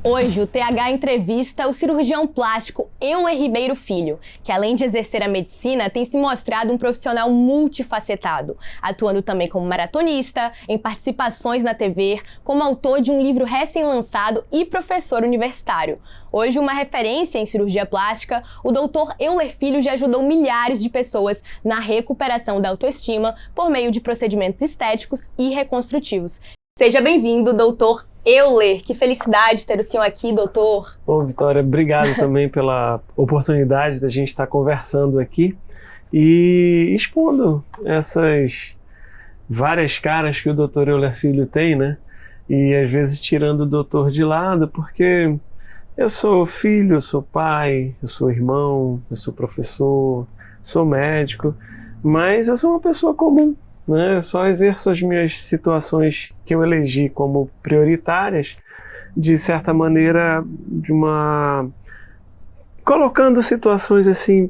Hoje, o TH entrevista o cirurgião plástico Euler Ribeiro Filho, que além de exercer a medicina, tem se mostrado um profissional multifacetado, atuando também como maratonista, em participações na TV, como autor de um livro recém-lançado e professor universitário. Hoje, uma referência em cirurgia plástica, o Dr. Euler Filho já ajudou milhares de pessoas na recuperação da autoestima por meio de procedimentos estéticos e reconstrutivos. Seja bem-vindo, doutor Euler. Que felicidade ter o senhor aqui, doutor. Bom, Vitória, obrigado também pela oportunidade da gente estar conversando aqui e expondo essas várias caras que o doutor Euler Filho tem, né? E às vezes tirando o doutor de lado, porque eu sou filho, eu sou pai, eu sou irmão, eu sou professor, sou médico, mas eu sou uma pessoa comum. Eu só exerço as minhas situações que eu elegi como prioritárias, de certa maneira, colocando situações assim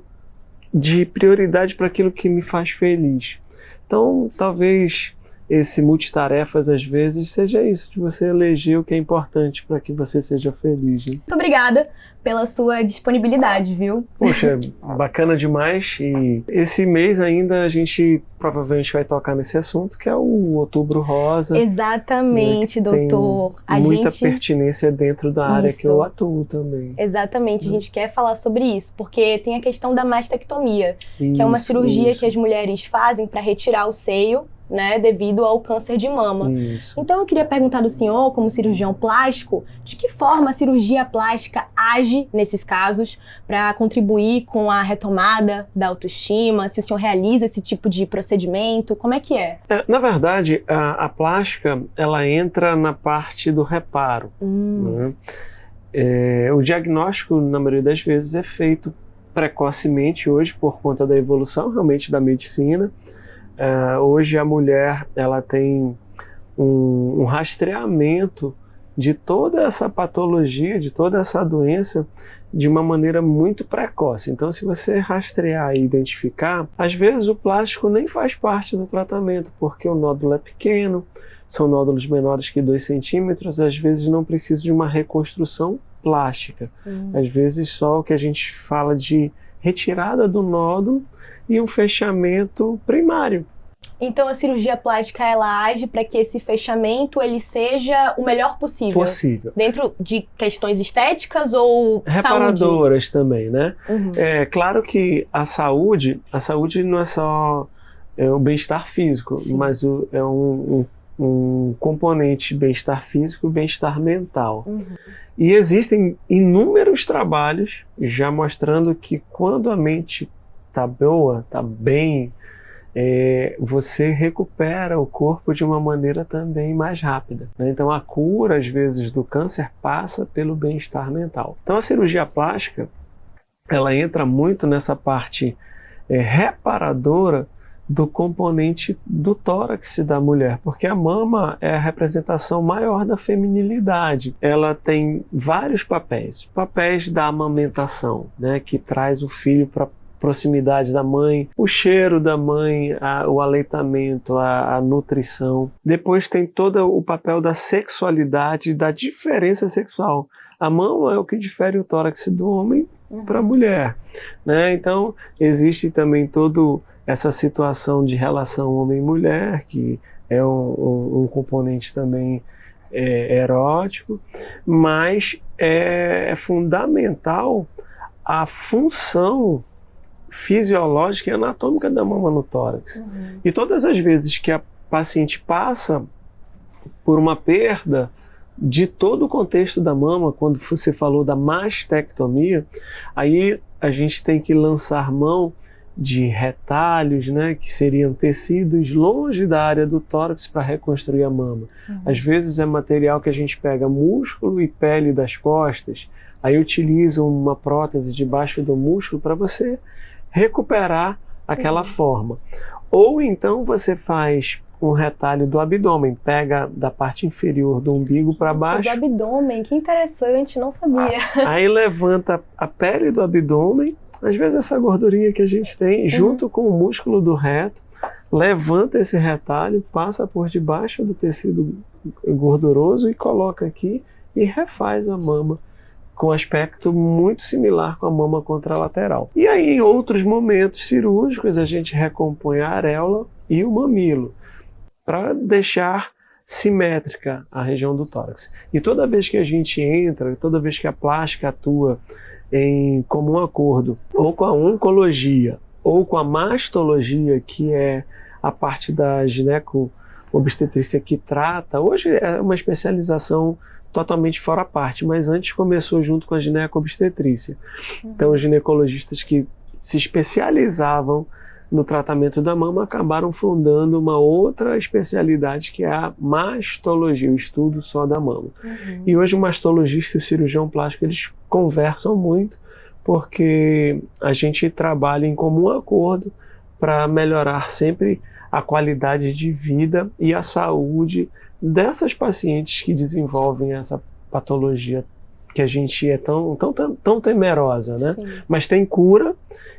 de prioridade para aquilo que me faz feliz. Então, talvez esse multitarefas às vezes seja isso, de você eleger o que é importante para que você seja feliz, né? Muito obrigada pela sua disponibilidade, viu? Poxa, bacana demais. E esse mês ainda a gente provavelmente vai tocar nesse assunto, que é o Outubro Rosa. Exatamente, né, doutor. Tem muita pertinência dentro da área que eu atuo também. Exatamente, a gente quer falar sobre isso, porque tem a questão da mastectomia, que é uma cirurgia que as mulheres fazem para retirar o seio, né, devido ao câncer de mama. Isso. Então eu queria perguntar do senhor, como cirurgião plástico, de que forma a cirurgia plástica age nesses casos para contribuir com a retomada da autoestima, se o senhor realiza esse tipo de procedimento, como é que é? Na verdade, a plástica, ela entra na parte do reparo. Né? O diagnóstico, na maioria das vezes, é feito precocemente hoje, por conta da evolução realmente da medicina. Hoje a mulher ela tem um rastreamento de toda essa patologia, de toda essa doença, de uma maneira muito precoce. Então, se você rastrear e identificar, às vezes o plástico nem faz parte do tratamento, porque o nódulo é pequeno, são nódulos menores que 2 centímetros, às vezes não precisa de uma reconstrução plástica. Às vezes só o que a gente fala de retirada do nódulo e um fechamento primário. Então a cirurgia plástica ela age para que esse fechamento ele seja o melhor possível? Dentro de questões estéticas ou reparadoras saúde? Também, né? É claro que a saúde não é só o bem-estar físico, sim, mas é um componente bem-estar físico e bem-estar mental. E existem inúmeros trabalhos já mostrando que quando a mente tá boa, tá bem, você recupera o corpo de uma maneira também mais rápida, né? Então a cura, às vezes, do câncer passa pelo bem-estar mental. Então a cirurgia plástica, ela entra muito nessa parte reparadora do componente do tórax da mulher, porque a mama é a representação maior da feminilidade. Ela tem vários papéis da amamentação, né, que traz o filho para proximidade da mãe, o cheiro da mãe, o aleitamento, a nutrição. Depois tem todo o papel da sexualidade, da diferença sexual. A mama é o que difere o tórax do homem para a mulher, né? Então existe também toda essa situação de relação homem-mulher, que é um componente também erótico, mas é fundamental a função fisiológica e anatômica da mama no tórax. E todas as vezes que a paciente passa por uma perda de todo o contexto da mama, quando você falou da mastectomia, aí a gente tem que lançar mão de retalhos, né, que seriam tecidos longe da área do tórax para reconstruir a mama. Às vezes é material que a gente pega músculo e pele das costas, aí utiliza uma prótese debaixo do músculo para você recuperar aquela forma. Ou então você faz um retalho do abdômen, pega da parte inferior do umbigo para baixo. Do abdômen, que interessante, não sabia. Aí levanta a pele do abdômen, às vezes essa gordurinha que a gente tem, junto com o músculo do reto, levanta esse retalho, passa por debaixo do tecido gorduroso e coloca aqui e refaz a mama com aspecto muito similar com a mama contralateral. E aí, em outros momentos cirúrgicos, a gente recompõe a areola e o mamilo para deixar simétrica a região do tórax. E toda vez que a gente entra, toda vez que a plástica atua em comum acordo ou com a oncologia ou com a mastologia, que é a parte da gineco-obstetrícia que trata, hoje é uma especialização totalmente fora a parte, mas antes começou junto com a gineco-obstetrícia. Então, os ginecologistas que se especializavam no tratamento da mama acabaram fundando uma outra especialidade, que é a mastologia, o estudo só da mama. E hoje o mastologista e o cirurgião plástico, eles conversam muito, porque a gente trabalha em comum acordo para melhorar sempre a qualidade de vida e a saúde dessas pacientes que desenvolvem essa patologia que a gente é tão temerosa, né? Sim. Mas tem cura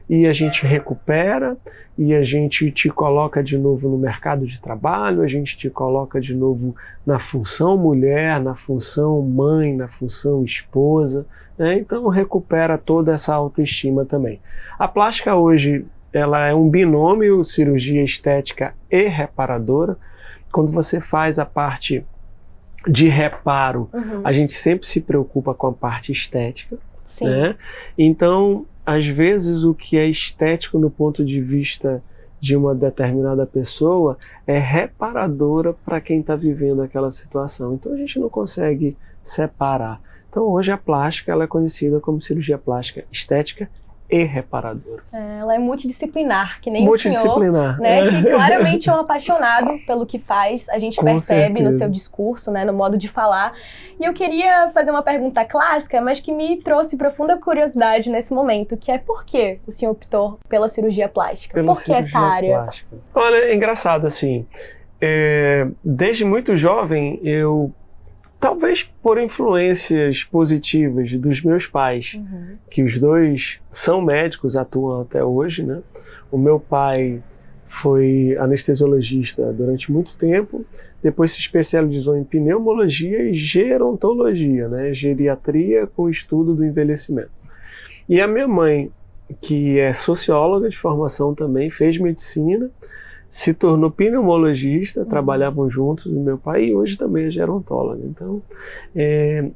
e a gente recupera e a gente te coloca de novo no mercado de trabalho, a gente te coloca de novo na função mulher, na função mãe, na função esposa, né? Então recupera toda essa autoestima também. A plástica hoje, ela é um binômio cirurgia estética e reparadora. Quando você faz a parte de reparo, a gente sempre se preocupa com a parte estética. Sim. Né? Então, às vezes, o que é estético no ponto de vista de uma determinada pessoa é reparadora para quem está vivendo aquela situação. Então, a gente não consegue separar. Então, hoje a plástica ela é conhecida como cirurgia plástica estética e reparadora. Ela é multidisciplinar, que nem o senhor, né, que claramente é um apaixonado pelo que faz, a gente percebe no seu discurso, né, no modo de falar. E eu queria fazer uma pergunta clássica, mas que me trouxe profunda curiosidade nesse momento, que é por que o senhor optou pela cirurgia plástica? Por que essa área? Plástica. Olha, é engraçado assim, desde muito jovem eu, talvez por influências positivas dos meus pais, que os dois são médicos, atuam até hoje, né? O meu pai foi anestesiologista durante muito tempo, depois se especializou em pneumologia e gerontologia, né? Geriatria com estudo do envelhecimento. E a minha mãe, que é socióloga de formação também, fez medicina, se tornou pneumologista, trabalhavam juntos, o meu pai, e hoje também é gerontóloga. Então,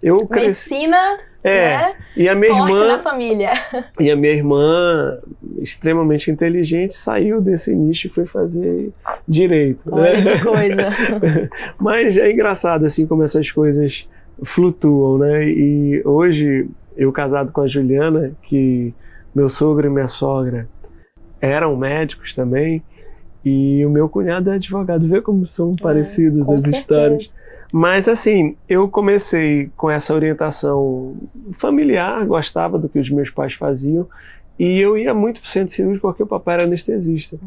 eu cresci... Medicina, né? E a minha forte irmã, na família. E a minha irmã, extremamente inteligente, saiu desse nicho e foi fazer direito. Olha que coisa. Mas é engraçado, assim, como essas coisas flutuam, né? E hoje, eu casado com a Juliana, que meu sogro e minha sogra eram médicos também, e o meu cunhado é advogado. Vê como são parecidas as histórias. Mas assim, eu comecei com essa orientação familiar, gostava do que os meus pais faziam, e eu ia muito para o centro cirúrgico porque o papai era anestesista.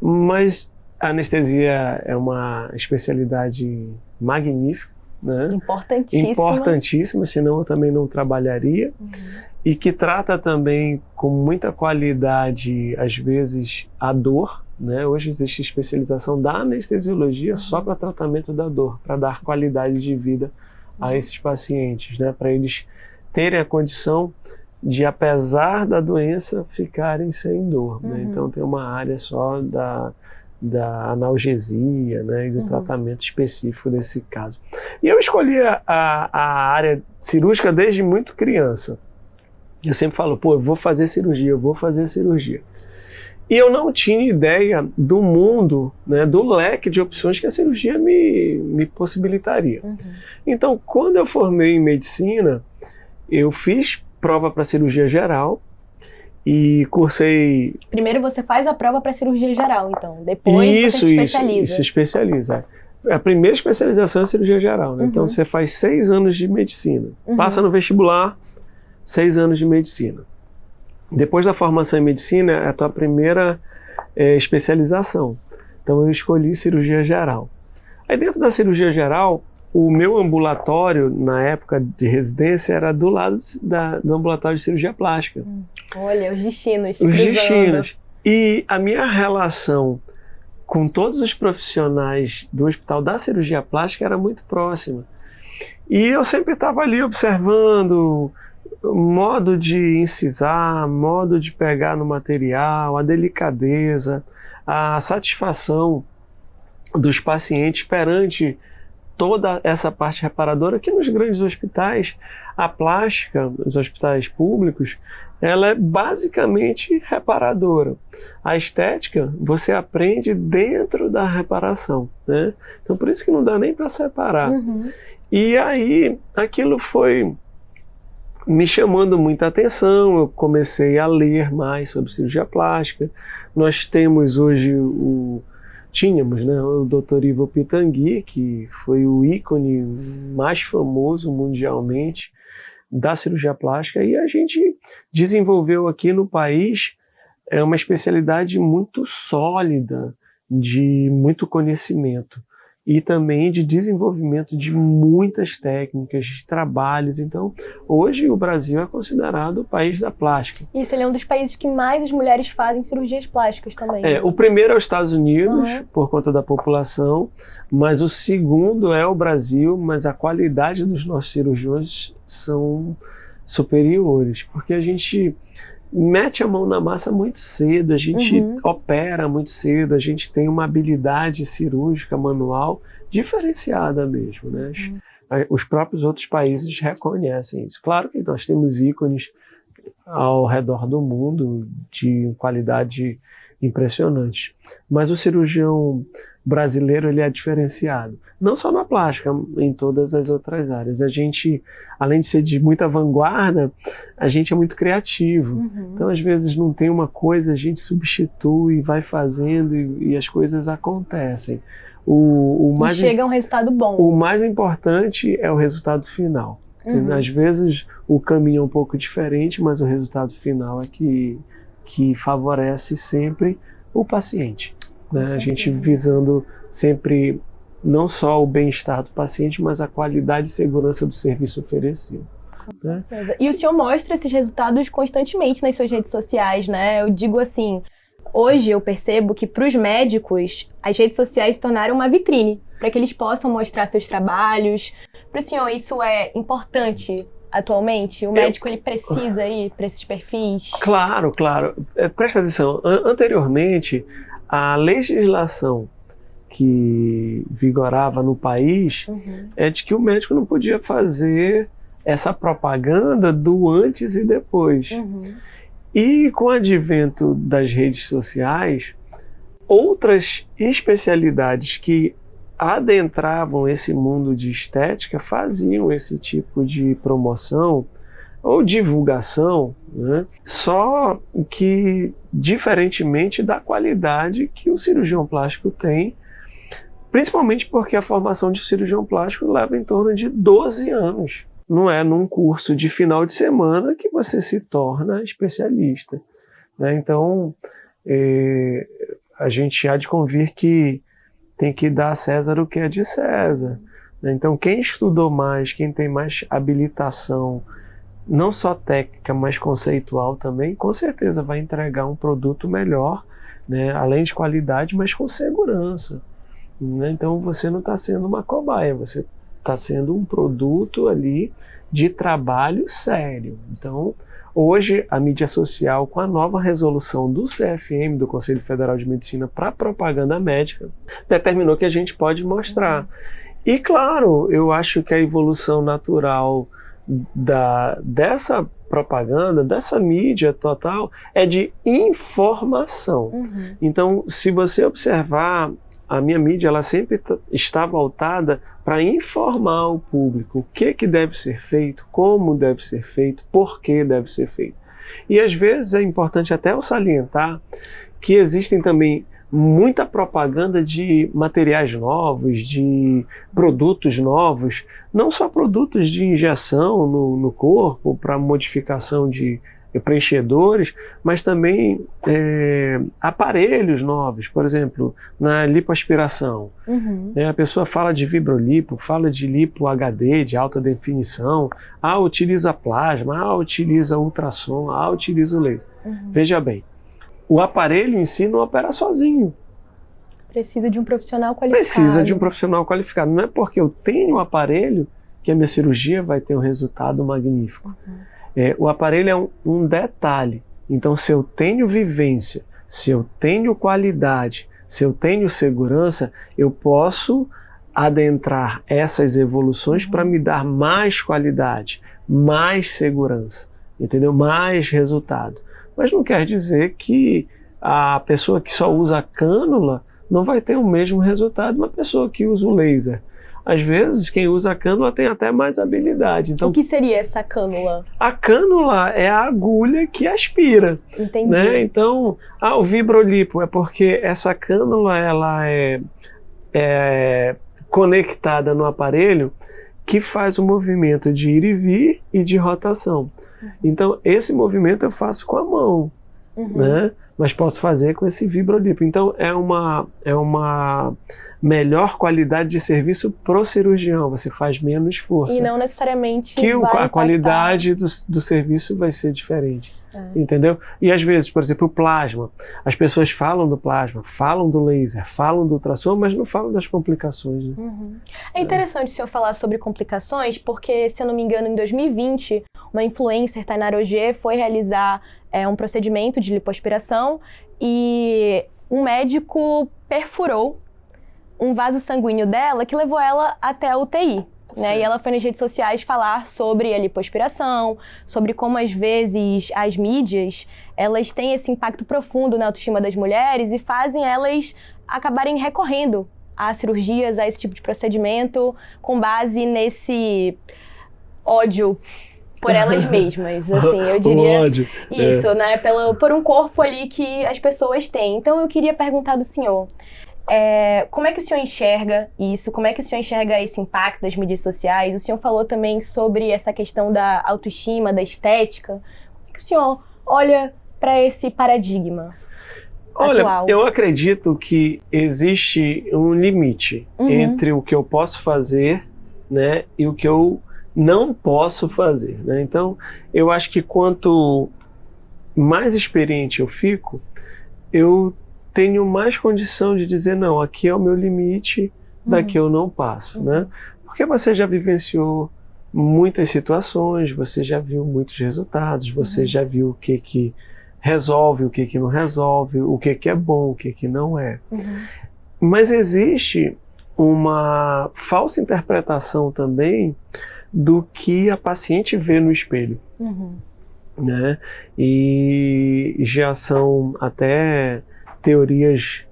Mas a anestesia é uma especialidade magnífica, né? Importantíssima, senão eu também não trabalharia. E que trata também com muita qualidade, às vezes, a dor, né? Hoje existe especialização da anestesiologia só para tratamento da dor, para dar qualidade de vida a esses pacientes, né? Para eles terem a condição de, apesar da doença, ficarem sem dor, né? Então tem uma área só da analgesia, né? E do tratamento específico desse caso. E eu escolhi a área cirúrgica desde muito criança. Eu sempre falo, eu vou fazer cirurgia. E eu não tinha ideia do mundo, né, do leque de opções que a cirurgia me possibilitaria. Então, quando eu formei em medicina, eu fiz prova para cirurgia geral e cursei... Primeiro você faz a prova para cirurgia geral, então. Depois você se especializa. Isso, se especializa. A primeira especialização é cirurgia geral, né? Então, você faz 6 anos de medicina. Passa no vestibular, 6 anos de medicina. Depois da formação em medicina, é a tua primeira especialização. Então eu escolhi cirurgia geral. Aí dentro da cirurgia geral, o meu ambulatório, na época de residência, era do lado do ambulatório de cirurgia plástica. Olha, os destinos se cruzando. Os destinos. E a minha relação com todos os profissionais do hospital da cirurgia plástica era muito próxima. E eu sempre estava ali observando modo de incisar, modo de pegar no material, a delicadeza, a satisfação dos pacientes perante toda essa parte reparadora, que nos grandes hospitais, a plástica, os hospitais públicos, ela é basicamente reparadora. A estética, você aprende dentro da reparação, né? Então, por isso que não dá nem para separar. E aí, aquilo foi me chamando muita atenção, eu comecei a ler mais sobre cirurgia plástica. Nós temos hoje tínhamos, né, o Dr. Ivo Pitangui, que foi o ícone mais famoso mundialmente da cirurgia plástica, e a gente desenvolveu aqui no país uma especialidade muito sólida, de muito conhecimento, e também de desenvolvimento de muitas técnicas, de trabalhos. Então, hoje o Brasil é considerado o país da plástica. Isso, ele é um dos países que mais as mulheres fazem cirurgias plásticas também. O primeiro é os Estados Unidos, por conta da população, mas o segundo é o Brasil, mas a qualidade dos nossos cirurgiões são superiores, porque a gente mete a mão na massa muito cedo, a gente opera muito cedo, a gente tem uma habilidade cirúrgica manual diferenciada mesmo, né? Os próprios outros países reconhecem isso. Claro que nós temos ícones ao redor do mundo de qualidade impressionante, mas o cirurgião brasileiro, ele é diferenciado, não só na plástica, em todas as outras áreas. A gente, além de ser de muita vanguarda, a gente é muito criativo. Então, às vezes, não tem uma coisa, a gente substitui, vai fazendo e as coisas acontecem. E chega a um resultado bom. O mais importante é o resultado final. Às vezes, o caminho é um pouco diferente, mas o resultado final é que favorece sempre o paciente. Né? A gente visando sempre não só o bem-estar do paciente, mas a qualidade e segurança do serviço oferecido. Né? E o senhor mostra esses resultados constantemente nas suas redes sociais, né? Eu digo assim, hoje eu percebo que para os médicos, as redes sociais se tornaram uma vitrine, para que eles possam mostrar seus trabalhos. Para o senhor, isso é importante atualmente? O médico ele precisa ir para esses perfis? Claro, claro. Presta atenção, anteriormente, a legislação que vigorava no país é de que o médico não podia fazer essa propaganda do antes e depois. E com o advento das redes sociais, outras especialidades que adentravam esse mundo de estética faziam esse tipo de promoção ou divulgação, né? Só que diferentemente da qualidade que o cirurgião plástico tem, principalmente porque a formação de cirurgião plástico leva em torno de 12 anos. Não é num curso de final de semana que você se torna especialista, né? Então, a gente há de convir que tem que dar a César o que é de César, né? Então, quem estudou mais, quem tem mais habilitação, não só técnica, mas conceitual também, com certeza vai entregar um produto melhor, né? Além de qualidade, mas com segurança, né? Então, você não está sendo uma cobaia, você está sendo um produto ali de trabalho sério. Então, hoje, a mídia social, com a nova resolução do CFM, do Conselho Federal de Medicina, para propaganda médica, determinou que a gente pode mostrar. E, claro, eu acho que a evolução natural dessa propaganda, dessa mídia total, é de informação. Então, se você observar, a minha mídia ela sempre está voltada para informar o público o que deve ser feito, como deve ser feito, por que deve ser feito. E às vezes é importante até eu salientar que existem também muita propaganda de materiais novos, de produtos novos, não só produtos de injeção no corpo para modificação de preenchedores, mas também aparelhos novos, por exemplo, na lipoaspiração. A pessoa fala de vibrolipo, fala de lipo HD, de alta definição, utiliza plasma, utiliza ultrassom, utiliza o laser. Veja bem, o aparelho em si não opera sozinho. Precisa de um profissional qualificado. Precisa de um profissional qualificado. Não é porque eu tenho o aparelho que a minha cirurgia vai ter um resultado magnífico. O aparelho é um detalhe. Então, se eu tenho vivência, se eu tenho qualidade, se eu tenho segurança, eu posso adentrar essas evoluções para me dar mais qualidade, mais segurança, entendeu? Mais resultado. Mas não quer dizer que a pessoa que só usa a cânula não vai ter o mesmo resultado de uma pessoa que usa o laser. Às vezes, quem usa a cânula tem até mais habilidade. Então, o que seria essa cânula? A cânula é a agulha que aspira. Entendi. Né? Então, o vibrolipo é porque essa cânula ela é conectada no aparelho que faz o movimento de ir e vir e de rotação. Então, esse movimento eu faço com a mão, né? Mas posso fazer com esse vibrolipo. Então, é uma melhor qualidade de serviço pro cirurgião, você faz menos força. E não necessariamente que vai a qualidade do serviço vai ser diferente, entendeu? E às vezes, por exemplo, o plasma, as pessoas falam do plasma, falam do laser, falam do ultrassom, mas não falam das complicações. Né? É interessante o senhor falar sobre complicações, porque, se eu não me engano, em 2020, uma influencer, Tainara Ogier, foi realizar um procedimento de lipoaspiração e um médico perfurou um vaso sanguíneo dela que levou ela até a UTI. Né? E ela foi nas redes sociais falar sobre a lipoaspiração, sobre como às vezes as mídias elas têm esse impacto profundo na autoestima das mulheres e fazem elas acabarem recorrendo a cirurgias, a esse tipo de procedimento, com base nesse ódio por elas mesmas, assim, eu diria ódio. Isso, né? Por um corpo ali que as pessoas têm. Então eu queria perguntar do senhor, como é que o senhor enxerga isso? Como é que o senhor enxerga esse impacto das mídias sociais? O senhor falou também sobre essa questão da autoestima, da estética. Como é que o senhor olha para esse paradigma atual? Eu acredito que existe um limite entre o que eu posso fazer, né, e o que eu não posso fazer. Né? Então, eu acho que quanto mais experiente eu fico, eu tenho mais condição de dizer, não, aqui é o meu limite, daqui eu não passo, né? Porque você já vivenciou muitas situações, você já viu muitos resultados, você já viu o que resolve, o que não resolve, o que é bom, o que não é. Mas existe uma falsa interpretação também do que a paciente vê no espelho, né? E já são até teorias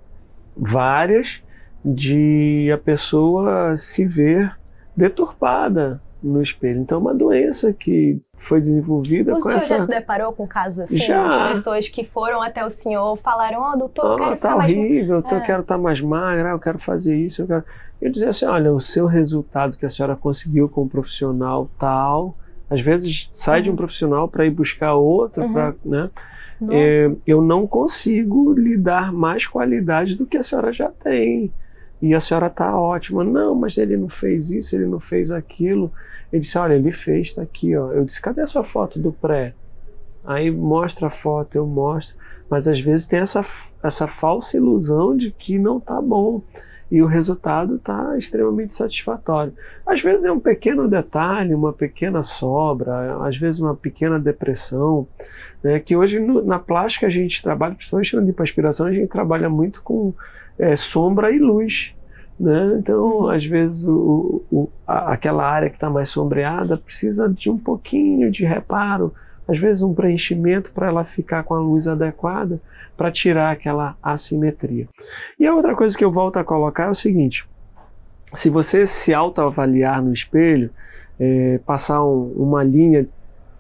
várias de a pessoa se ver deturpada no espelho. Então, é uma doença que foi desenvolvida com essa... O senhor já se deparou com casos assim? Já. De pessoas que foram até o senhor, falaram, doutor, eu quero ficar mais... horrível, eu quero estar mais magra, eu quero fazer isso, Eu dizia assim, olha, o seu resultado que a senhora conseguiu com um profissional tal, às vezes sai de um profissional para ir buscar outro, né? Eu não consigo lhe dar mais qualidade do que a senhora já tem. E a senhora está ótima. Não, mas ele não fez isso, ele não fez aquilo. Ele disse, olha, ele fez, está aqui. Ó. Eu disse, cadê a sua foto do pré? Aí mostra a foto, eu mostro. Mas às vezes tem essa falsa ilusão de que não está bom. E o resultado está extremamente satisfatório. Às vezes é um pequeno detalhe, uma pequena sobra, às vezes uma pequena depressão, né, que hoje na plástica a gente trabalha, principalmente na lipoaspiração, a gente trabalha muito com sombra e luz. Né? Então, às vezes, aquela área que está mais sombreada precisa de um pouquinho de reparo, às vezes um preenchimento para ela ficar com a luz adequada, para tirar aquela assimetria. E a outra coisa que eu volto a colocar é o seguinte, se você se autoavaliar no espelho, passar uma linha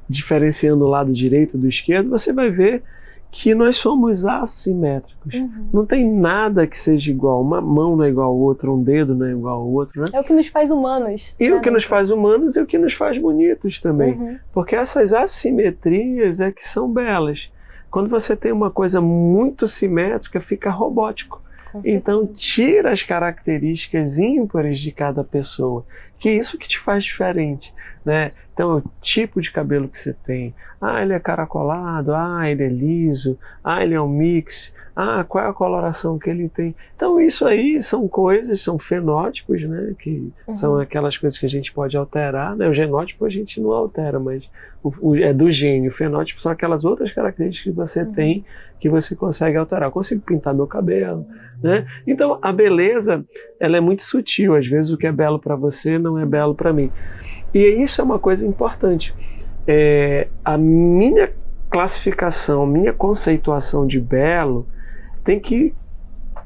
diferenciando o lado direito do esquerdo, você vai ver que nós somos assimétricos. Não tem nada que seja igual. Uma mão não é igual a outra, um dedo não é igual ao outro. Né? É o que nos faz humanos. E o que nos faz humanos é o que nos faz bonitos também. Porque essas assimetrias é que são belas. Quando você tem uma coisa muito simétrica, fica robótico. Então, tira as características ímpares de cada pessoa, que é isso que te faz diferente. né? Então, o tipo de cabelo que você tem. Ele é caracolado, ele é liso, ele é um mix, qual é a coloração que ele tem. Então, isso aí são coisas, são fenótipos, né? Que são aquelas coisas que a gente pode alterar, né? O genótipo a gente não altera, mas é do gene. O fenótipo são aquelas outras características que você tem que você consegue alterar. Eu consigo pintar meu cabelo, né? Então, a beleza, ela é muito sutil. Às vezes, o que é belo para você não é belo para mim. E isso é uma coisa importante. A minha classificação, minha conceituação de belo tem que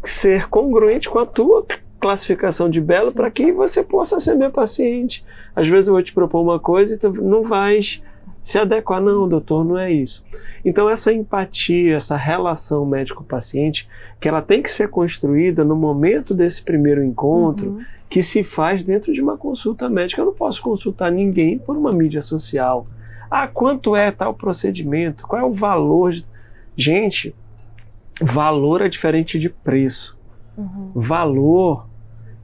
ser congruente com a tua classificação de belo para que você possa ser meu paciente. Às vezes eu vou te propor uma coisa e tu não vais se adequar. Não, doutor, não é isso. Então essa empatia, essa relação médico-paciente, que ela tem que ser construída no momento desse primeiro encontro, que se faz dentro de uma consulta médica. Eu não posso consultar ninguém por uma mídia social. Quanto é tal procedimento? Qual é o valor? Gente, valor é diferente de preço. Valor,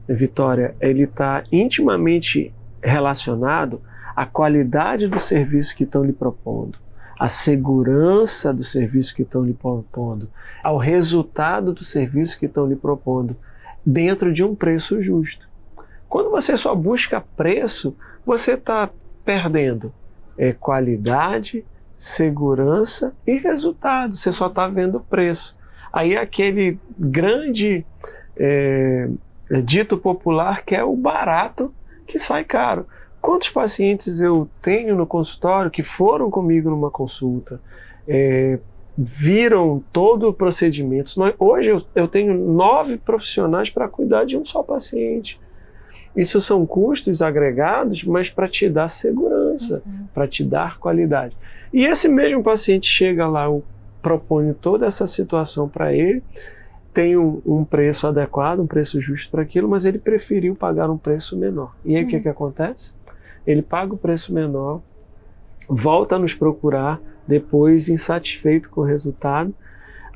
Vitória, ele está intimamente relacionado à qualidade do serviço que estão lhe propondo, à segurança do serviço que estão lhe propondo, ao resultado do serviço que estão lhe propondo, dentro de um preço justo. Quando você só busca preço, você está perdendo qualidade, segurança e resultado. Você só está vendo preço. Aí é aquele grande dito popular que é o barato que sai caro. Quantos pacientes eu tenho no consultório que foram comigo numa consulta, viram todo o procedimento. Hoje eu tenho 9 profissionais para cuidar de um só paciente. Isso são custos agregados, mas para te dar segurança, para te dar qualidade. E esse mesmo paciente chega lá, eu proponho toda essa situação para ele, tem um preço adequado, um preço justo para aquilo, mas ele preferiu pagar um preço menor. E aí o que acontece? Ele paga o preço menor, volta a nos procurar, depois insatisfeito com o resultado,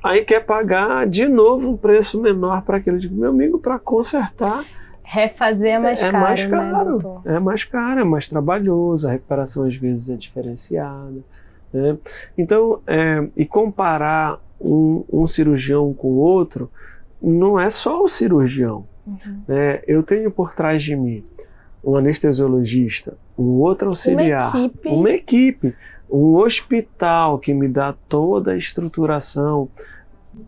aí quer pagar de novo um preço menor para aquilo. Eu digo, meu amigo, para consertar... Refazer é mais caro, mais caro, né, doutor? É mais caro, é mais trabalhoso, a recuperação às vezes é diferenciada, né? Então, e comparar um cirurgião com o outro, não é só o cirurgião. Né? Eu tenho por trás de mim um anestesiologista, um outro auxiliar, uma equipe, um hospital que me dá toda a estruturação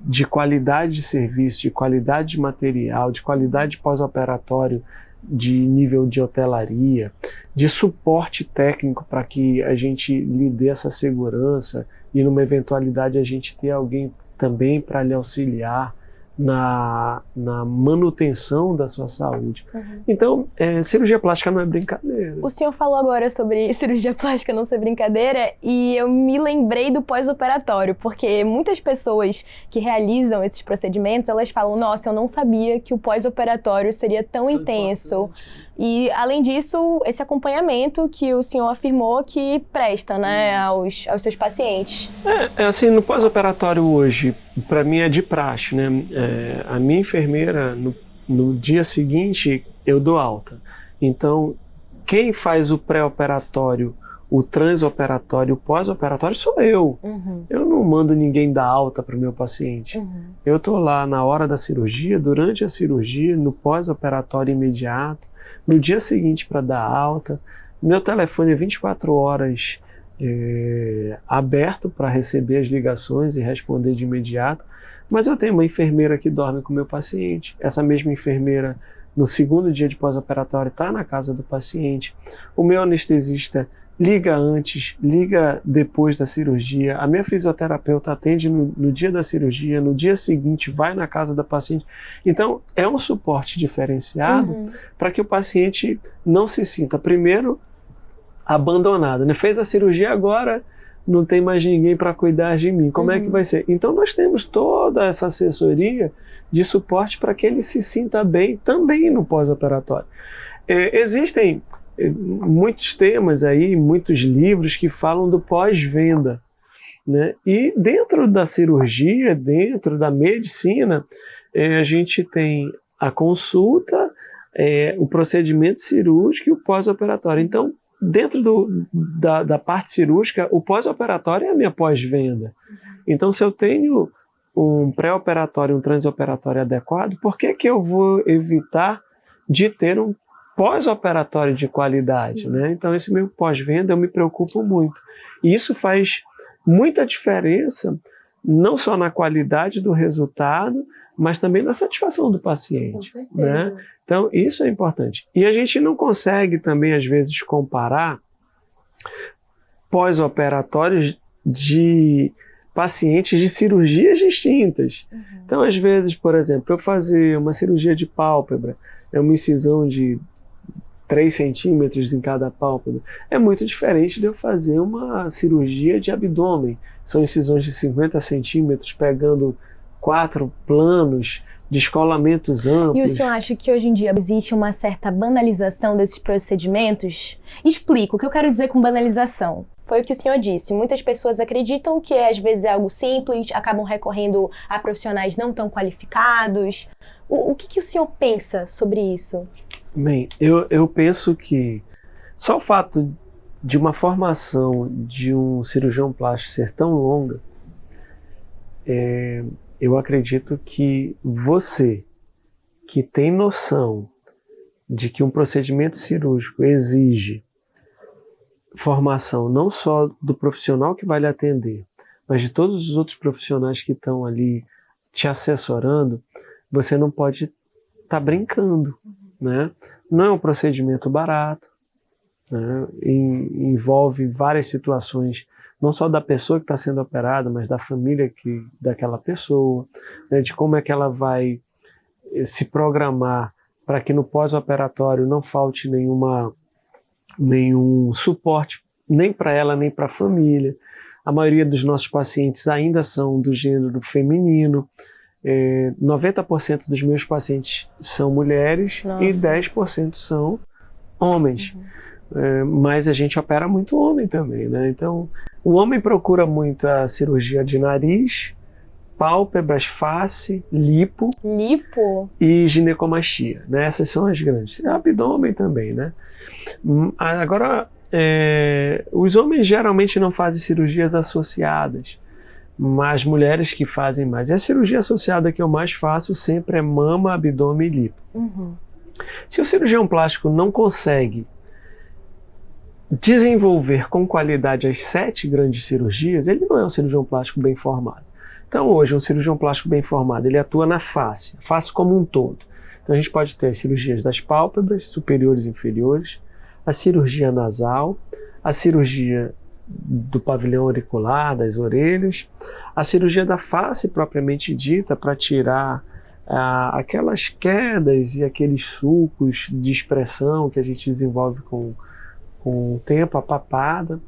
de qualidade de serviço, de qualidade de material, de qualidade pós-operatório, de nível de hotelaria, de suporte técnico para que a gente lhe dê essa segurança e numa eventualidade a gente ter alguém também para lhe auxiliar na manutenção da sua saúde. Então, cirurgia plástica não é brincadeira. O senhor falou agora sobre cirurgia plástica não ser brincadeira e eu me lembrei do pós-operatório, porque muitas pessoas que realizam esses procedimentos, elas falam, nossa, eu não sabia que o pós-operatório seria tão intenso. E, além disso, esse acompanhamento que o senhor afirmou que presta, né, aos seus pacientes. Assim, no pós-operatório hoje, para mim é de praxe, né? A minha enfermeira, no dia seguinte, eu dou alta. Então, quem faz o pré-operatório, o transoperatório, o pós-operatório sou eu. Eu não mando ninguém dar alta para o meu paciente. Eu estou lá na hora da cirurgia, durante a cirurgia, no pós-operatório imediato, no dia seguinte para dar alta. Meu telefone é 24 horas aberto para receber as ligações e responder de imediato, mas eu tenho uma enfermeira que dorme com o meu paciente. Essa mesma enfermeira, no segundo dia de pós-operatório, está na casa do paciente. O meu anestesista liga antes, liga depois da cirurgia. A minha fisioterapeuta atende no dia da cirurgia, no dia seguinte vai na casa da paciente. Então, é um suporte diferenciado para que o paciente não se sinta, primeiro, abandonado, né? Fez a cirurgia, agora não tem mais ninguém para cuidar de mim. Como é que vai ser? Então, nós temos toda essa assessoria de suporte para que ele se sinta bem também no pós-operatório. Existem muitos temas aí, muitos livros que falam do pós-venda, né? E dentro da cirurgia, dentro da medicina, a gente tem a consulta, o procedimento cirúrgico e o pós-operatório. Então, dentro da parte cirúrgica, o pós-operatório é a minha pós-venda. Então, se eu tenho um pré-operatório, um transoperatório adequado, por que eu vou evitar de ter um pós-operatório de qualidade, né? Então, esse meu pós-venda eu me preocupo muito. E isso faz muita diferença, não só na qualidade do resultado, mas também na satisfação do paciente. Com certeza. Né? Então, isso é importante. E a gente não consegue também, às vezes, comparar pós-operatórios de pacientes de cirurgias distintas. Então, às vezes, por exemplo, eu fazer uma cirurgia de pálpebra, é uma incisão de 3 centímetros em cada pálpebra, é muito diferente de eu fazer uma cirurgia de abdômen. São incisões de 50 centímetros, pegando 4 planos, descolamentos amplos. E o senhor acha que hoje em dia existe uma certa banalização desses procedimentos? Explico o que eu quero dizer com banalização. Foi o que o senhor disse. Muitas pessoas acreditam que às vezes é algo simples, acabam recorrendo a profissionais não tão qualificados. O que o senhor pensa sobre isso? Bem, eu penso que só o fato de uma formação de um cirurgião plástico ser tão longa, eu acredito que você, que tem noção de que um procedimento cirúrgico exige formação não só do profissional que vai lhe atender, mas de todos os outros profissionais que estão ali te assessorando, você não pode estar brincando, né? Não é um procedimento barato, né? Envolve várias situações, não só da pessoa que está sendo operada, mas da família daquela pessoa, né? De como é que ela vai se programar para que no pós-operatório não falte nenhum suporte, nem para ela, nem para a família. A maioria dos nossos pacientes ainda são do gênero feminino. 90% dos meus pacientes são mulheres. Nossa. E 10% são homens. Mas a gente opera muito homem também, né? Então, o homem procura muita cirurgia de nariz, pálpebras, face, lipo e ginecomastia, né? Essas são as grandes. Abdômen também, né? Agora, os homens geralmente não fazem cirurgias associadas, mas mulheres que fazem mais. E a cirurgia associada que eu mais faço sempre é mama, abdômen e lipo. Se o cirurgião plástico não consegue desenvolver com qualidade as 7 grandes cirurgias, ele não é um cirurgião plástico bem formado. Então hoje, um cirurgião plástico bem formado, ele atua na face como um todo. Então a gente pode ter as cirurgias das pálpebras, superiores e inferiores, a cirurgia nasal, a cirurgia do pavilhão auricular, das orelhas, a cirurgia da face propriamente dita, para tirar aquelas quedas e aqueles sulcos de expressão que a gente desenvolve com o tempo, a papada,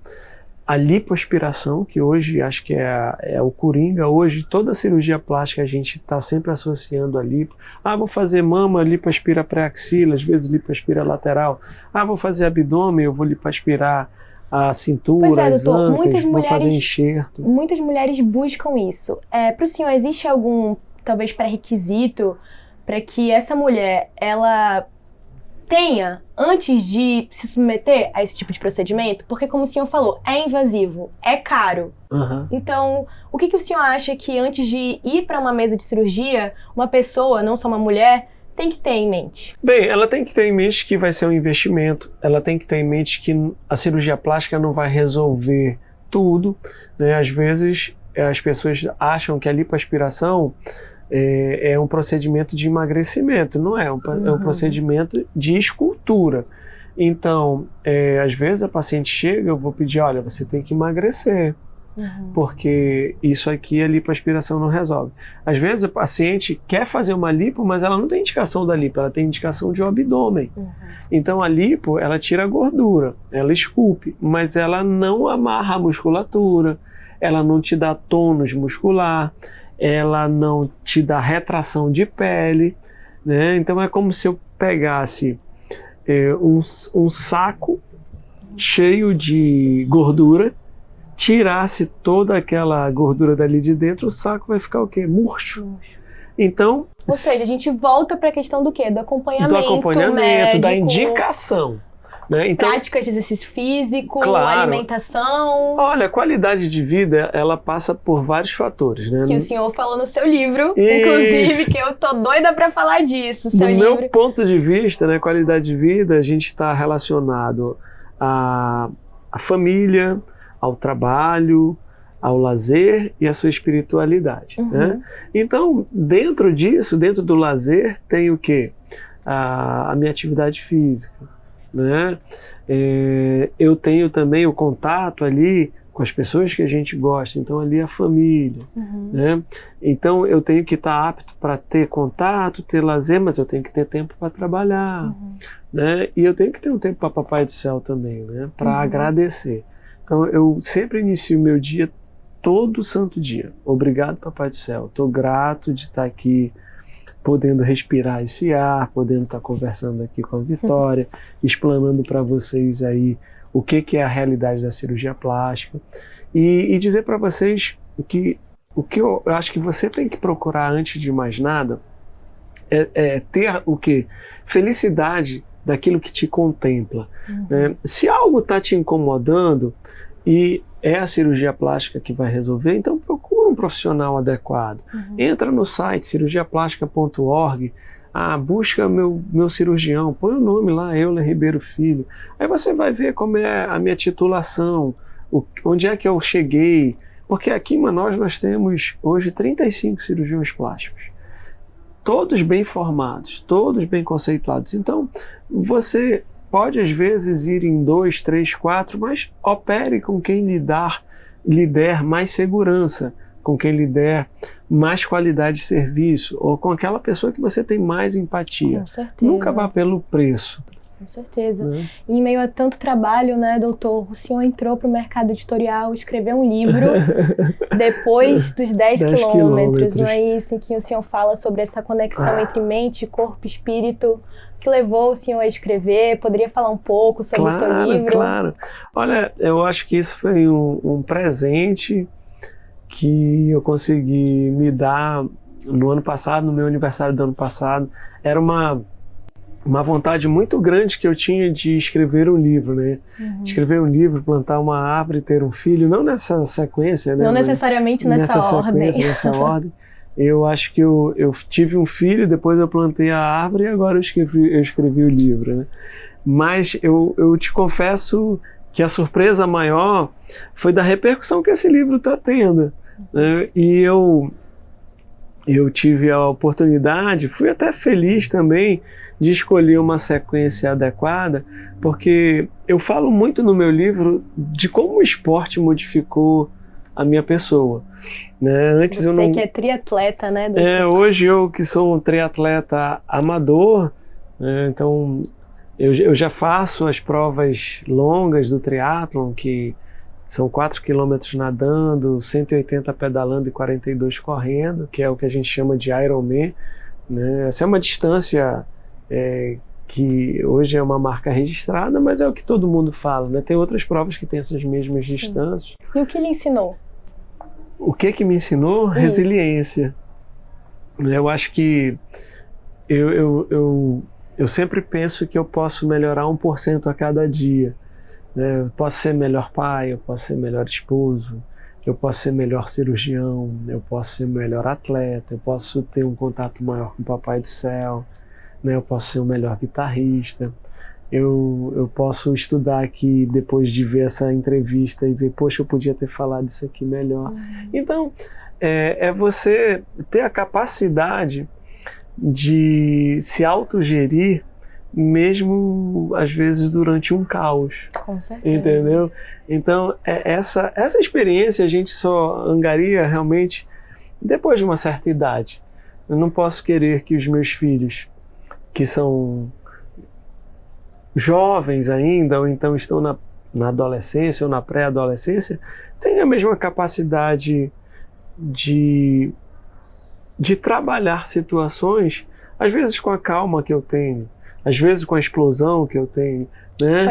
a lipoaspiração, que hoje acho que é o coringa. Hoje toda cirurgia plástica a gente está sempre associando a lipo. Vou fazer mama, lipoaspira pré-axila, às vezes lipoaspira lateral. Vou fazer abdômen, eu vou lipoaspirar a cintura, pois é, doutor, as ancas, vou fazer enxerto. Muitas mulheres buscam isso. Para o senhor, existe algum, talvez, pré-requisito para que essa mulher, ela tenha, antes de se submeter a esse tipo de procedimento? Porque, como o senhor falou, é invasivo, é caro. Então, o que o senhor acha que antes de ir para uma mesa de cirurgia, uma pessoa, não só uma mulher, tem que ter em mente? Bem, ela tem que ter em mente que vai ser um investimento, ela tem que ter em mente que a cirurgia plástica não vai resolver tudo, né? Às vezes as pessoas acham que a lipoaspiração é um procedimento de emagrecimento. Não é, é um procedimento de escultura. Então, às vezes a paciente chega, eu vou pedir, olha, você tem que emagrecer, porque isso aqui a lipoaspiração não resolve. Às vezes a paciente quer fazer uma lipo, mas ela não tem indicação da lipo, ela tem indicação de um abdômen. Então a lipo, ela tira a gordura, ela esculpe, mas ela não amarra a musculatura, ela não te dá tônus muscular, ela não te dá retração de pele, né? Então é como se eu pegasse um saco cheio de gordura, tirasse toda aquela gordura dali de dentro, o saco vai ficar o quê? Murcho. Então, ou seja, a gente volta para a questão do quê? Do acompanhamento médico, da indicação. né? Então, práticas de exercício físico, claro, alimentação. Olha, a qualidade de vida, ela passa por vários fatores, né? Que o senhor falou no seu livro, Isso. inclusive, que eu tô doida para falar disso. Do meu ponto de vista, né, qualidade de vida, a gente está relacionado à família, ao trabalho, ao lazer e à sua espiritualidade, né? Então, dentro disso, dentro do lazer, tem o quê? A minha atividade física, né? Eu tenho também o contato ali com as pessoas que a gente gosta, então ali a família, né? Então eu tenho que estar apto para ter contato, ter lazer, mas eu tenho que ter tempo para trabalhar, né? E eu tenho que ter um tempo para Papai do Céu também, né? Para agradecer. Então eu sempre inicio o meu dia todo santo dia. Obrigado, Papai do Céu. Estou grato de estar aqui, podendo respirar esse ar, podendo estar conversando aqui com a Vitória, explanando para vocês aí o que é a realidade da cirurgia plástica e dizer para vocês que o que eu acho que você tem que procurar antes de mais nada é ter o quê? Felicidade daquilo que te contempla. Né? Se algo está te incomodando e é a cirurgia plástica que vai resolver, então procura um profissional adequado. Entra no site cirurgiaplástica.org, busca meu cirurgião, põe o nome lá, Euler Ribeiro Filho. Aí você vai ver como é a minha titulação, onde é que eu cheguei. Porque aqui em Manaus nós temos hoje 35 cirurgiões plásticos. Todos bem formados, todos bem conceituados. Então, você pode às vezes ir em 2, 3, 4, mas opere com quem lhe der mais segurança, com quem lhe der mais qualidade de serviço, ou com aquela pessoa que você tem mais empatia. Com certeza. Nunca vá pelo preço. Com certeza. E em meio a tanto trabalho, né, doutor, o senhor entrou para o mercado editorial, escreveu um livro depois dos 10 quilômetros, não é isso? Em que o senhor fala sobre essa conexão entre mente, corpo e espírito, que levou o senhor a escrever. Poderia falar um pouco sobre o seu livro? Claro. Olha, eu acho que isso foi um presente que eu consegui me dar no ano passado, no meu aniversário do ano passado. Era uma vontade muito grande que eu tinha de escrever um livro, né? Escrever um livro, plantar uma árvore, ter um filho, não nessa sequência, né? Não necessariamente nessa ordem. Nessa ordem. Eu acho que eu tive um filho, depois eu plantei a árvore e agora eu escrevi o livro, né? Mas eu te confesso que a surpresa maior foi da repercussão que esse livro está tendo, né? E eu tive a oportunidade, fui até feliz também de escolher uma sequência adequada, porque eu falo muito no meu livro de como o esporte modificou a minha pessoa. Né? Antes Você que é triatleta, né, doutor? Hoje eu que sou um triatleta amador, né? Então eu já faço as provas longas do triatlon, que são 4 quilômetros nadando, 180 pedalando e 42 correndo, que é o que a gente chama de Ironman. Né? Essa é uma distância que hoje é uma marca registrada, mas é o que todo mundo fala. Né? Tem outras provas que têm essas mesmas distâncias. E o que lhe ensinou? O que me ensinou? Isso. Resiliência. Eu acho que eu sempre penso que eu posso melhorar 1% a cada dia. Né? Eu posso ser melhor pai, eu posso ser melhor esposo, eu posso ser melhor cirurgião, eu posso ser melhor atleta, eu posso ter um contato maior com o Papai do Céu, né? Eu posso ser um melhor guitarrista. Eu posso estudar aqui depois de ver essa entrevista e ver, poxa, eu podia ter falado isso aqui melhor. Então, é você ter a capacidade de se autogerir, mesmo às vezes durante um caos. Com certeza. Entendeu? Então, essa experiência a gente só angaria realmente depois de uma certa idade. Eu não posso querer que os meus filhos, que são jovens ainda, ou então estão na adolescência ou na pré-adolescência, tenham a mesma capacidade de trabalhar situações, às vezes com a calma que eu tenho, às vezes com a explosão que eu tenho, né?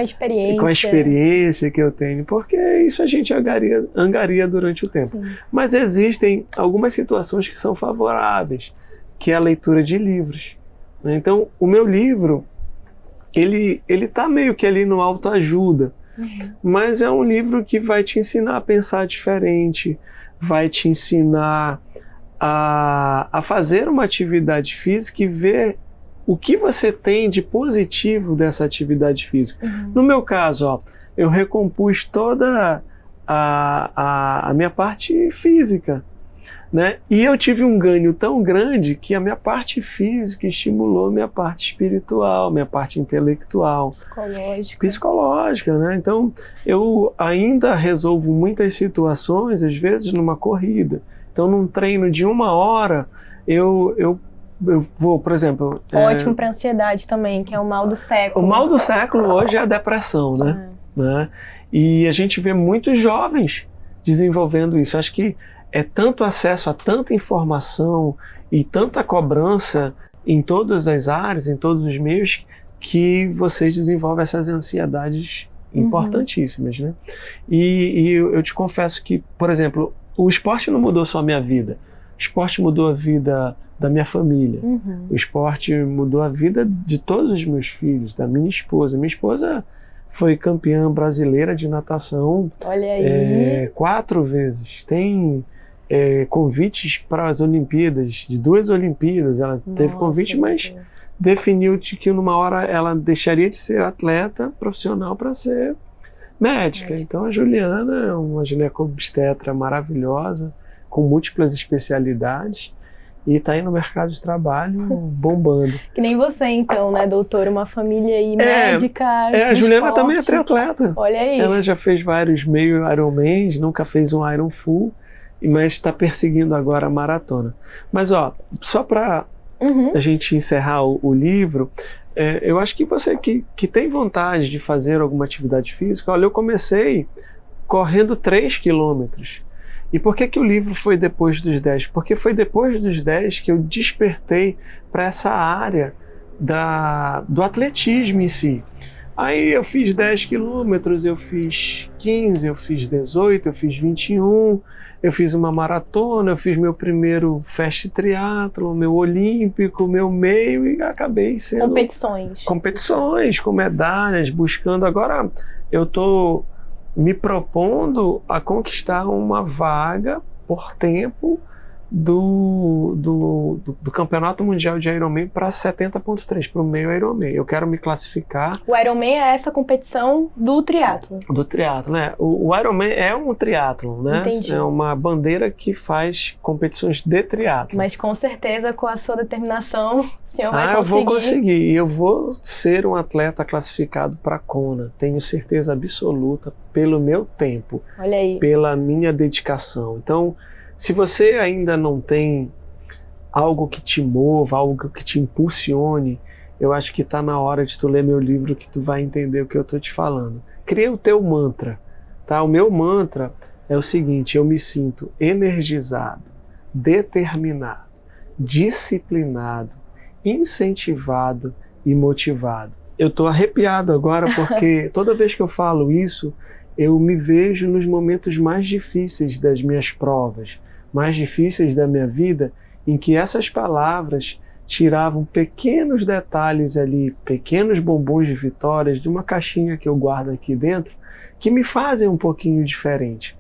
Com a experiência que eu tenho, porque isso a gente angaria durante o tempo. Sim. Mas existem algumas situações que são favoráveis, que é a leitura de livros. Então, o meu livro, ele tá meio que ali no autoajuda, mas é um livro que vai te ensinar a pensar diferente, vai te ensinar a fazer uma atividade física e ver o que você tem de positivo dessa atividade física. No meu caso, ó, eu recompus toda a minha parte física, né? E eu tive um ganho tão grande que a minha parte física estimulou a minha parte espiritual, minha parte intelectual, psicológica, né? Então eu ainda resolvo muitas situações, às vezes numa corrida. Então num treino de 1 hora eu vou, por exemplo... Ótimo para ansiedade também, que é o mal do século. O mal do século hoje é a depressão, né? E a gente vê muitos jovens desenvolvendo isso. Acho que é tanto acesso a tanta informação e tanta cobrança em todas as áreas, em todos os meios, que vocês desenvolvem essas ansiedades importantíssimas, né? E eu te confesso que, por exemplo, o esporte não mudou só a minha vida. O esporte mudou a vida da minha família. O esporte mudou a vida de todos os meus filhos, da minha esposa. Minha esposa foi campeã brasileira de natação. Olha aí. 4 vezes. Tem convites para as Olimpíadas, de 2 Olimpíadas. Ela teve convite, mas definiu que numa hora ela deixaria de ser atleta profissional para ser médica. Então a Juliana é uma ginecobstetra maravilhosa, com múltiplas especialidades, e está aí no mercado de trabalho bombando. Que nem você então, né, doutora? Uma família aí médica. A Juliana também é triatleta. Olha aí. Ela já fez vários meio Ironmans, nunca fez um Iron Full, mas está perseguindo agora a maratona. Mas ó, só para a gente encerrar o livro, eu acho que você que tem vontade de fazer alguma atividade física, olha, eu comecei correndo 3 quilômetros. E por que o livro foi depois dos 10? Porque foi depois dos 10 que eu despertei para essa área do atletismo em si. Aí eu fiz 10 quilômetros, eu fiz 15, eu fiz 18, eu fiz 21, eu fiz uma maratona, eu fiz meu primeiro fast triathlon, meu olímpico, meu meio, e acabei sendo... Competições, com medalhas, buscando. Agora eu estou me propondo a conquistar uma vaga por tempo do Campeonato Mundial de Ironman para 70.3, para o meio Ironman. Eu quero me classificar. O Ironman é essa competição do triatlo. Do triatlo, né? O Ironman é um triatlo, né? Entendi. É uma bandeira que faz competições de triatlo. Mas com certeza, com a sua determinação, o senhor vai conseguir. Eu vou conseguir. Eu vou ser um atleta classificado para Kona. Tenho certeza absoluta, pelo meu tempo. Olha aí. Pela minha dedicação. Então, se você ainda não tem algo que te mova, algo que te impulsione, eu acho que está na hora de tu ler meu livro, que tu vai entender o que eu estou te falando. Cria o teu mantra, tá? O meu mantra é o seguinte: eu me sinto energizado, determinado, disciplinado, incentivado e motivado. Eu estou arrepiado agora porque toda vez que eu falo isso, eu me vejo nos momentos mais difíceis das minhas provas, mais difíceis da minha vida, em que essas palavras tiravam pequenos detalhes ali, pequenos bombons de vitórias de uma caixinha que eu guardo aqui dentro, que me fazem um pouquinho diferente.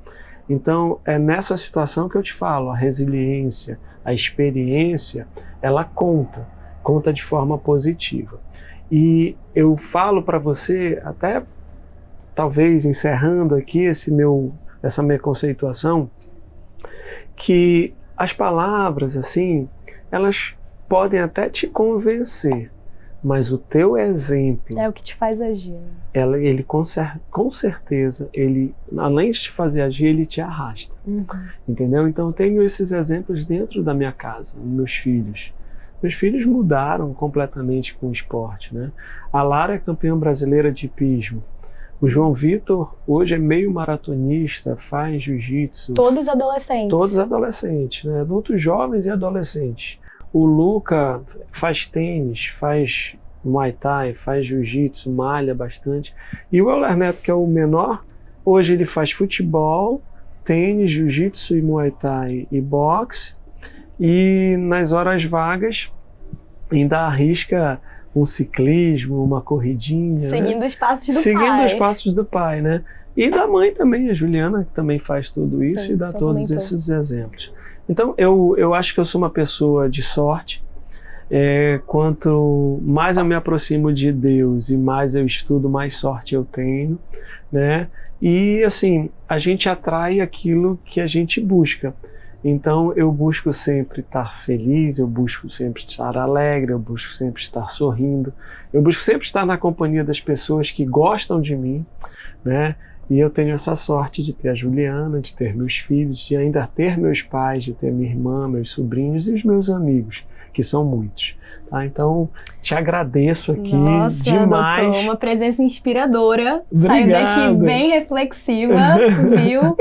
Então é nessa situação que eu te falo, a resiliência, a experiência, ela conta de forma positiva. E eu falo para você, até talvez encerrando aqui essa minha conceituação, que as palavras, assim, elas podem até te convencer, mas o teu exemplo... é o que te faz agir. Ele com certeza, ele, além de te fazer agir, ele te arrasta. Entendeu? Então eu tenho esses exemplos dentro da minha casa, meus filhos. Meus filhos mudaram completamente com o esporte, né? A Lara é campeã brasileira de hipismo. O João Vitor hoje é meio maratonista, faz jiu-jitsu. Todos adolescentes. Todos adolescentes, né? Adultos jovens e adolescentes. O Luca faz tênis, faz Muay Thai, faz jiu-jitsu, malha bastante. E o Euler Neto, que é o menor, hoje ele faz futebol, tênis, jiu-jitsu e Muay Thai e boxe. E nas horas vagas ainda arrisca um ciclismo, uma corridinha. Seguindo os passos do pai. Seguindo os passos do pai, né? E da mãe também, a Juliana, que também faz tudo isso. Sim, e dá todos esses exemplos. Então, eu acho que eu sou uma pessoa de sorte. Quanto mais eu me aproximo de Deus e mais eu estudo, mais sorte eu tenho, né? E assim, a gente atrai aquilo que a gente busca. Então eu busco sempre estar feliz, eu busco sempre estar alegre, eu busco sempre estar sorrindo, eu busco sempre estar na companhia das pessoas que gostam de mim, né? E eu tenho essa sorte de ter a Juliana, de ter meus filhos, de ainda ter meus pais, de ter minha irmã, meus sobrinhos e os meus amigos, que são muitos. Tá? Então, te agradeço aqui demais. Doutor, uma presença inspiradora. Obrigado. Saiu daqui bem reflexiva, viu?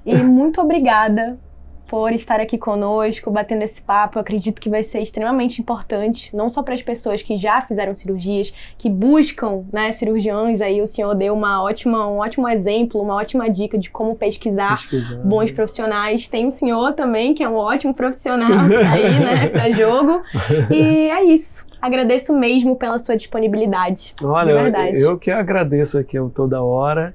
E muito obrigada por estar aqui conosco, batendo esse papo. Eu acredito que vai ser extremamente importante, não só para as pessoas que já fizeram cirurgias, que buscam, né, cirurgiões. Aí o senhor deu um ótimo exemplo, uma ótima dica de como pesquisar bons profissionais. Tem o senhor também, que é um ótimo profissional aí, né, para jogo. E é isso. Agradeço mesmo pela sua disponibilidade. Olha, de verdade. Eu que agradeço aqui toda hora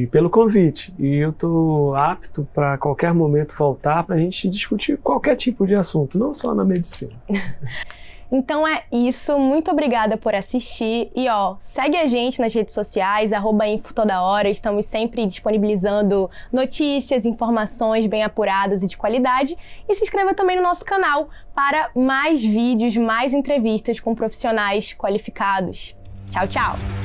pelo convite, e eu estou apto para qualquer momento voltar para a gente discutir qualquer tipo de assunto, não só na medicina. Então é isso, muito obrigada por assistir e segue a gente nas redes sociais, @InfoTodaHora, estamos sempre disponibilizando notícias, informações bem apuradas e de qualidade, e se inscreva também no nosso canal para mais vídeos, mais entrevistas com profissionais qualificados. Tchau, tchau!